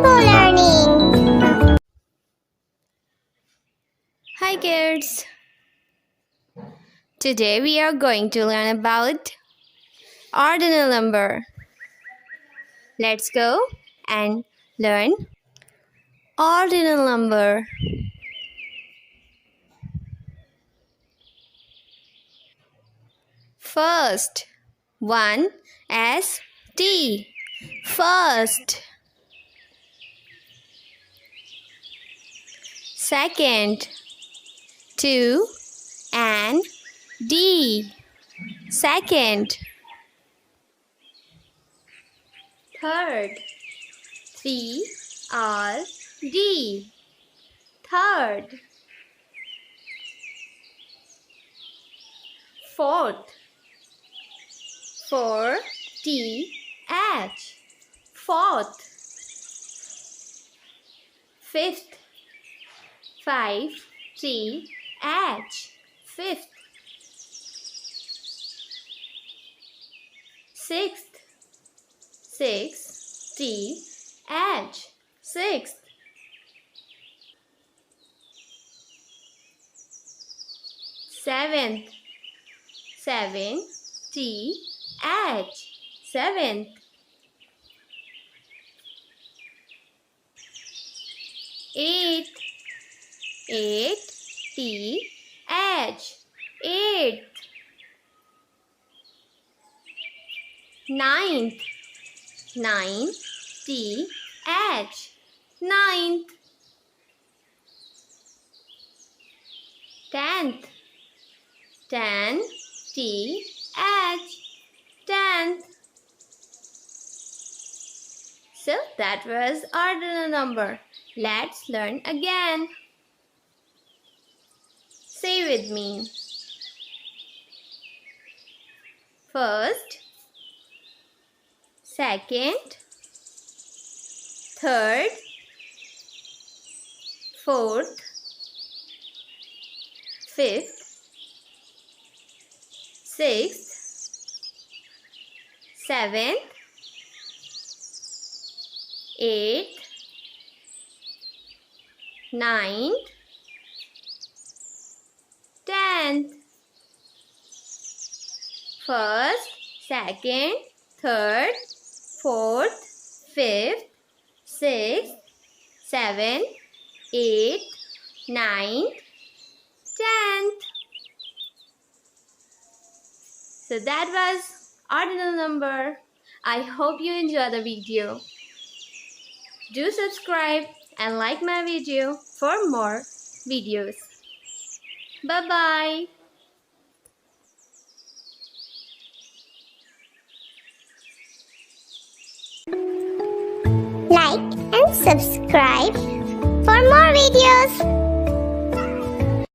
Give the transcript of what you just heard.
Rainbow Learning. Hi kids! Today we are going to learn about ordinal number. Let's go and learn ordinal number. First, 1 S T. First. Second, 2 and D. Second. Third, 3 R D. Third. Fourth, 4 T H. Fourth. Fifth, 5 T H. Fifth. Sixth, 6 T H. Sixth. Seventh, 7 T H. Seventh. Eighth, 8 T H. Eighth. Ninth, 9 T H. Ninth. 10th, 10 T H. 10th. So that was ordinal number. Let's learn again. Say with me. First, second, third, fourth, fifth, sixth, seventh, eighth, ninth, 10th. First, second, third, fourth, fifth, sixth, seventh, eighth, ninth, 10th. So that was ordinal number. I hope you enjoy the video. Do subscribe and like my video for more videos. Bye-bye. Like and subscribe for more videos.